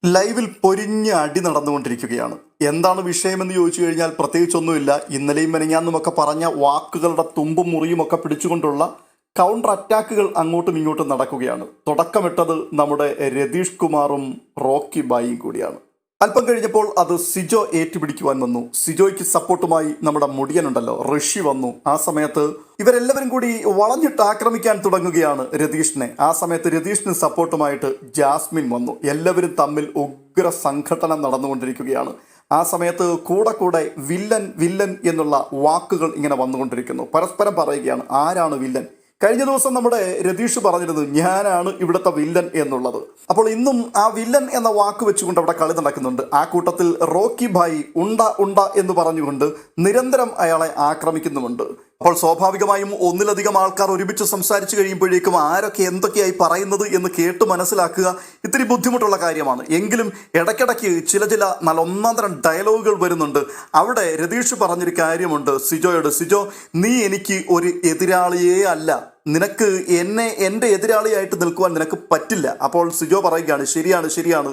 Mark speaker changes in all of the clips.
Speaker 1: ലൈവിൽ പൊരിഞ്ഞ അടി നടന്നുകൊണ്ടിരിക്കുകയാണ്. എന്താണ് വിഷയമെന്ന് ചോദിച്ചു കഴിഞ്ഞാൽ പ്രത്യേകിച്ചൊന്നുമില്ല. ഇന്നലെയും മെനഞ്ഞാന്നുമൊക്കെ പറഞ്ഞ വാക്കുകളുടെ തുമ്പും മുറിയും ഒക്കെ പിടിച്ചുകൊണ്ടുള്ള കൗണ്ടർ അറ്റാക്കുകൾ അങ്ങോട്ടും ഇങ്ങോട്ടും നടക്കുകയാണ്. തുടക്കമിട്ടത് നമ്മുടെ രതീഷ് കുമാറും റോക്കി ബായിയും കൂടിയാണ്. അല്പം കഴിഞ്ഞപ്പോൾ അത് സിജോ ഏറ്റുപിടിക്കുവാൻ വന്നു. സിജോയ്ക്ക് സപ്പോർട്ടുമായി നമ്മുടെ മുടിയനുണ്ടല്ലോ ഋഷി വന്നു. ആ സമയത്ത് ഇവരെല്ലാവരും കൂടി വളഞ്ഞിട്ട് ആക്രമിക്കാൻ തുടങ്ങുകയാണ് രതീഷിനെ. ആ സമയത്ത് രതീഷിന് സപ്പോർട്ടുമായിട്ട് ജാസ്മിൻ വന്നു. എല്ലാവരും തമ്മിൽ ഉഗ്ര സംഘട്ടനം നടന്നുകൊണ്ടിരിക്കുകയാണ്. ആ സമയത്ത് കൂടെ വില്ലൻ വില്ലൻ എന്നുള്ള വാക്കുകൾ ഇങ്ങനെ വന്നുകൊണ്ടിരിക്കുന്നു. പരസ്പരം പറയുകയാണ് ആരാണ് വില്ലൻ. കഴിഞ്ഞ ദിവസം നമ്മുടെ രതീഷ് പറഞ്ഞിരുന്നു ഞാനാണ് ഇവിടുത്തെ വില്ലൻ എന്നുള്ളത്. അപ്പോൾ ഇന്നും ആ വില്ലൻ എന്ന വാക്ക് വെച്ചുകൊണ്ട് അവിടെ കളി നടക്കുന്നുണ്ട്. ആ കൂട്ടത്തിൽ റോക്കി ഭായി ഉണ്ട എന്ന് പറഞ്ഞുകൊണ്ട് നിരന്തരം അയാളെ ആക്രമിക്കുന്നുമുണ്ട്. അപ്പോൾ സ്വാഭാവികമായും ഒന്നിലധികം ആൾക്കാർ ഒരുമിച്ച് സംസാരിച്ചു കഴിയുമ്പോഴേക്കും ആരൊക്കെ എന്തൊക്കെയായി പറയുന്നത് എന്ന് കേട്ട് മനസ്സിലാക്കുക ഇത്തിരി ബുദ്ധിമുട്ടുള്ള കാര്യമാണ്. എങ്കിലും ഇടയ്ക്കിടയ്ക്ക് ചില നല്ല ഒന്നാം തരം ഡയലോഗുകൾ വരുന്നുണ്ട്. അവിടെ രതീഷ് പറഞ്ഞൊരു കാര്യമുണ്ട് സിജോയോട്. സിജോ, നീ എനിക്ക് ഒരു എതിരാളിയേ അല്ല, നിനക്ക് എൻ്റെ എതിരാളിയായിട്ട് നിൽക്കുവാൻ നിനക്ക് പറ്റില്ല. അപ്പോൾ സിജോ പറയുകയാണ് ശരിയാണ്,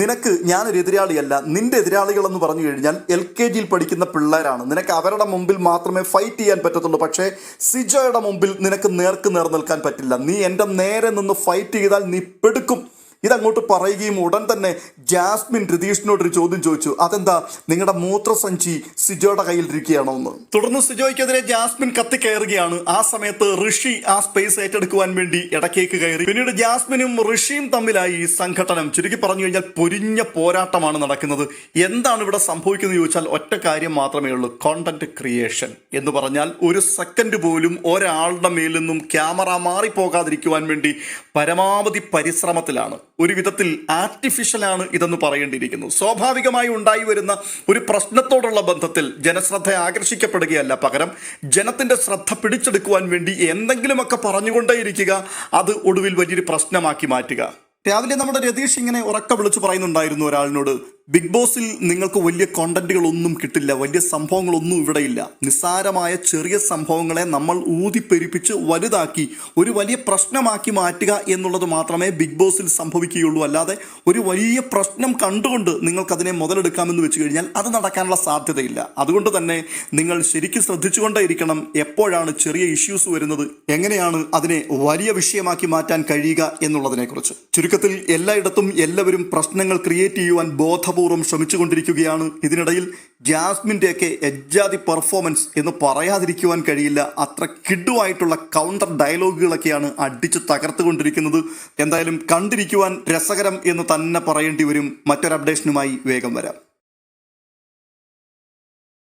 Speaker 1: നിനക്ക് ഞാനൊരു എതിരാളിയല്ല, നിന്റെ എതിരാളികൾ എന്ന് പറഞ്ഞു കഴിഞ്ഞാൽ LKGയിൽ പഠിക്കുന്ന പിള്ളേരാണ്. നിനക്ക് അവരുടെ മുമ്പിൽ മാത്രമേ ഫൈറ്റ് ചെയ്യാൻ പറ്റത്തുള്ളൂ. പക്ഷേ സിജോയുടെ മുമ്പിൽ നിനക്ക് നേർക്ക് നേർ നിൽക്കാൻ പറ്റില്ല. നീ എൻ്റെ നേരെ നിന്ന് ഫൈറ്റ് ചെയ്താൽ നീ പെടുക്കും. ഇതങ്ങോട്ട് പറയുകയും ഉടൻ തന്നെ ജാസ്മിൻ രതീഷിനോടൊരു ചോദ്യം ചോദിച്ചു. അതെന്താ നിങ്ങളുടെ മൂത്രസഞ്ചി സിജോയുടെ കയ്യിൽ ഇരിക്കുകയാണോ എന്ന്. തുടർന്ന് സിജോയ്ക്കെതിരെ ജാസ്മിൻ കത്തിക്കയറുകയാണ്. ആ സമയത്ത് ഋഷി ആ സ്പേസ് ഏറ്റെടുക്കുവാൻ വേണ്ടി ഇടക്കേക്ക് കയറി. പിന്നീട് ജാസ്മിനും ഋഷിയും തമ്മിലായി സംഘട്ടനം. ചുരുക്കി പറഞ്ഞു കഴിഞ്ഞാൽ പൊരിഞ്ഞ പോരാട്ടമാണ് നടക്കുന്നത്. എന്താണ് ഇവിടെ സംഭവിക്കുന്നത് ചോദിച്ചാൽ ഒറ്റ കാര്യം മാത്രമേ ഉള്ളൂ, കോണ്ടന്റ് ക്രിയേഷൻ എന്ന് പറഞ്ഞാൽ ഒരു സെക്കൻഡ് പോലും ഒരാളുടെ മേൽ നിന്നും ക്യാമറ മാറിപ്പോകാതിരിക്കുവാൻ വേണ്ടി പരമാവധി പരിശ്രമത്തിലാണ്. ഒരു വിധത്തിൽ ആർട്ടിഫിഷ്യലാണ് ഇതെന്ന് പറയേണ്ടിയിരിക്കുന്നു. സ്വാഭാവികമായി ഉണ്ടായി വരുന്ന ഒരു പ്രശ്നത്തോടുള്ള ബന്ധത്തിൽ ജനശ്രദ്ധ ആകർഷിക്കപ്പെടുകയല്ല, പകരം ജനത്തിന്റെ ശ്രദ്ധ പിടിച്ചെടുക്കുവാൻ വേണ്ടി എന്തെങ്കിലുമൊക്കെ പറഞ്ഞുകൊണ്ടേയിരിക്കുക, അത് ഒടുവിൽ വലിയൊരു പ്രശ്നമാക്കി മാറ്റുക. രാവിലെ നമ്മുടെ രതീഷ് ഇങ്ങനെ ഉറക്ക വിളിച്ചു പറയുന്നുണ്ടായിരുന്നു ഒരാളിനോട്, ബിഗ് ബോസിൽ നിങ്ങൾക്ക് വലിയ കോണ്ടന്റുകളൊന്നും കിട്ടില്ല, വലിയ സംഭവങ്ങളൊന്നും ഇവിടെയില്ല. നിസ്സാരമായ ചെറിയ സംഭവങ്ങളെ നമ്മൾ ഊതിപ്പെരിപ്പിച്ച് വലുതാക്കി ഒരു വലിയ പ്രശ്നമാക്കി മാറ്റുക എന്നുള്ളത് മാത്രമേ ബിഗ് ബോസിൽ സംഭവിക്കുകയുള്ളൂ. അല്ലാതെ ഒരു വലിയ പ്രശ്നം കണ്ടുകൊണ്ട് നിങ്ങൾക്കതിനെ മുതലെടുക്കാമെന്ന് വെച്ച് കഴിഞ്ഞാൽ അത് നടക്കാനുള്ള സാധ്യതയില്ല. അതുകൊണ്ട് തന്നെ നിങ്ങൾ ശരിക്കും ശ്രദ്ധിച്ചുകൊണ്ടേയിരിക്കണം എപ്പോഴാണ് ചെറിയ ഇഷ്യൂസ് വരുന്നത്, എങ്ങനെയാണ് അതിനെ വലിയ വിഷയമാക്കി മാറ്റാൻ കഴിയുക എന്നുള്ളതിനെക്കുറിച്ച്. ചുരുക്കത്തിൽ എല്ലായിടത്തും എല്ലാവരും പ്രശ്നങ്ങൾ ക്രിയേറ്റ് ചെയ്യുവാൻ ബോധപൂർവം ശ്രമിച്ചുകൊണ്ടിരിക്കുകയാണ്. ഇതിനിടയിൽ ജാസ്മിൻ്റെയൊക്കെ എജ്ജാതി പെർഫോമൻസ് എന്ന് പറയാതിരിക്കുവാൻ കഴിയില്ല. അത്ര കിഡുവായിട്ടുള്ള കൗണ്ടർ ഡയലോഗുകളൊക്കെയാണ് അടിച്ചു തകർത്തുകൊണ്ടിരിക്കുന്നത്. എന്തായാലും കണ്ടിരിക്കുവാൻ രസകരം എന്ന് തന്നെ പറയേണ്ടി വരും. മറ്റൊരു അപ്ഡേഷനുമായി വേഗം വരാം.